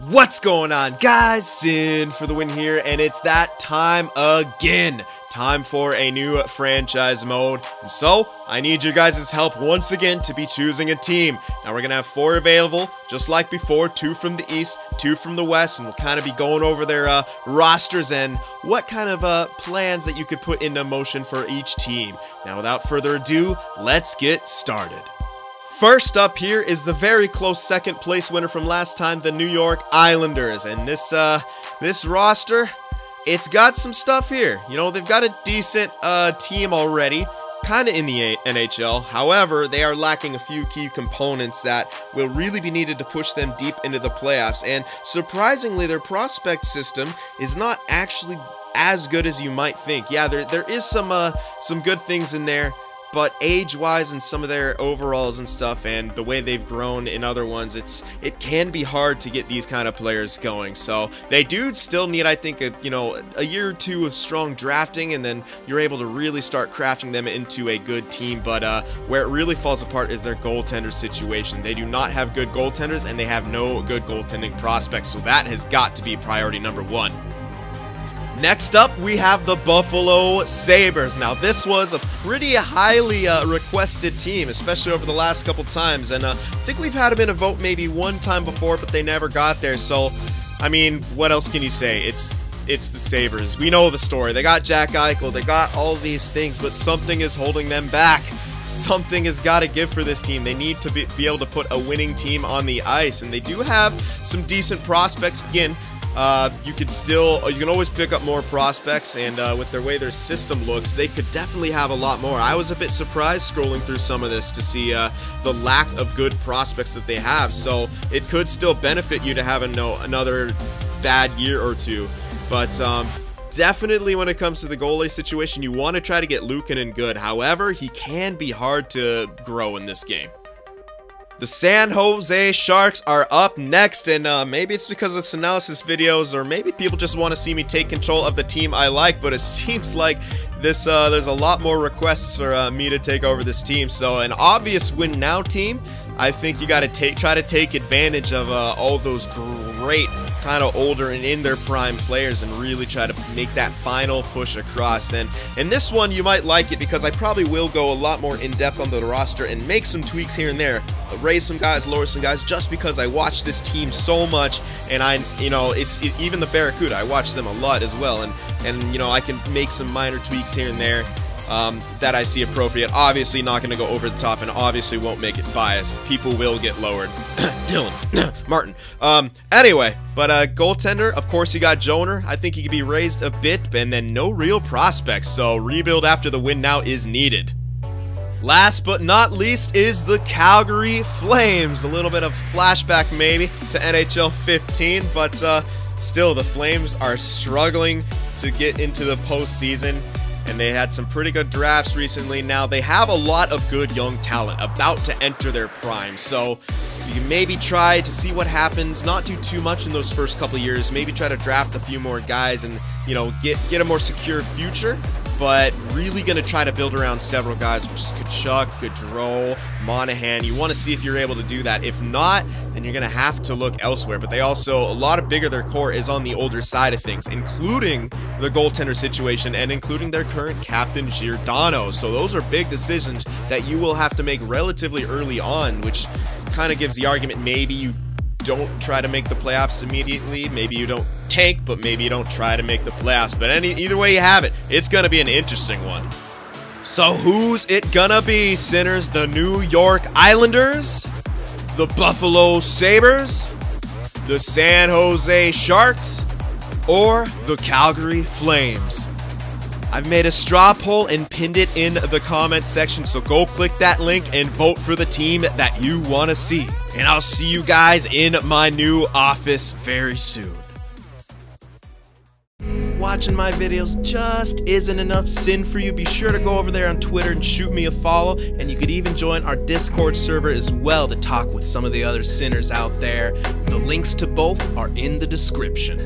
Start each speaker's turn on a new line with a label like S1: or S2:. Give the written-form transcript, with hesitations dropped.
S1: What's going on, guys? Sin for the win here, and it's that time again. Time for a new franchise mode, and so I need you guys' help once again to be choosing a team. Now we're gonna have 4 available, just like before, 2 from the east, 2 from the west, and we'll kind of be going over their rosters and what kind of plans that you could put into motion for each team. Now without further ado, let's get started. First up here is the very close second place winner from last time, the New York Islanders. And this roster, it's got some stuff here. You know, they've got a decent team already, kind of in the NHL. However, they are lacking a few key components that will really be needed to push them deep into the playoffs. And surprisingly, their prospect system is not actually as good as you might think. Yeah, there is some good things in there. But age-wise and some of their overalls and stuff and the way they've grown in other ones, it can be hard to get these kind of players going. So they do still need, I think, a year or two of strong drafting, and then you're able to really start crafting them into a good team. But where it really falls apart is their goaltender situation. They do not have good goaltenders, and they have no good goaltending prospects. So that has got to be priority number 1. Next up, we have the Buffalo Sabres. Now, this was a pretty highly requested team, especially over the last couple times. And I think we've had them in a vote maybe one time before, but they never got there. So, I mean, what else can you say? It's the Sabres. We know the story. They got Jack Eichel. They got all these things, but something is holding them back. Something has got to give for this team. They need to be able to put a winning team on the ice. And they do have some decent prospects. Again, you can always pick up more prospects, and with the way their system looks, they could definitely have a lot more. I was a bit surprised scrolling through some of this to see the lack of good prospects that they have, so it could still benefit you to have another bad year or two. But definitely when it comes to the goalie situation, you want to try to get Luukkonen good. However, he can be hard to grow in this game. The San Jose Sharks are up next, and maybe it's because of the analysis videos, or maybe people just want to see me take control of the team I like, but it seems like there's a lot more requests for me to take over this team. So an obvious win now team, I think you got to try to take advantage of all those great kind of older and in their prime players and really try to make that final push across. And in this one, you might like it because I probably will go a lot more in depth on the roster and make some tweaks here and there, raise some guys, lower some guys, just because I watch this team so much. And even the Barracuda, I watch them a lot as well, and I can make some minor tweaks here and there that I see appropriate. Obviously not going to go over the top, and obviously won't make it biased. People will get lowered. Dylan Martin. Anyway, but goaltender, of course, you got Joner. I think he could be raised a bit, and then no real prospects, so rebuild after the win now is needed. Last but not least is the Calgary Flames. A little bit of flashback maybe to NHL 15, but still the Flames are struggling to get into the postseason. And they had some pretty good drafts recently. Now they have a lot of good young talent about to enter their prime. So you can maybe try to see what happens, not do too much in those first couple of years. Maybe try to draft a few more guys and, get a more secure future. But really going to try to build around several guys, which is Tkachuk, Gaudreau, Monahan. You want to see if you're able to do that. If not, then you're going to have to look elsewhere. But they also, a lot of bigger their core is on the older side of things, including the goaltender situation and including their current captain, Giordano. So those are big decisions that you will have to make relatively early on, which kind of gives the argument maybe you don't try to make the playoffs immediately. Maybe you don't tank, but maybe you don't try to make the playoffs. But either way you have it, it's going to be an interesting one. So who's it gonna be, Sinners? The New York Islanders? The Buffalo Sabres? The San Jose Sharks? Or the Calgary Flames? I've made a straw poll and pinned it in the comment section, so go click that link and vote for the team that you want to see. And I'll see you guys in my new office very soon. If watching my videos just isn't enough sin for you, be sure to go over there on Twitter and shoot me a follow, and you could even join our Discord server as well to talk with some of the other sinners out there. The links to both are in the description.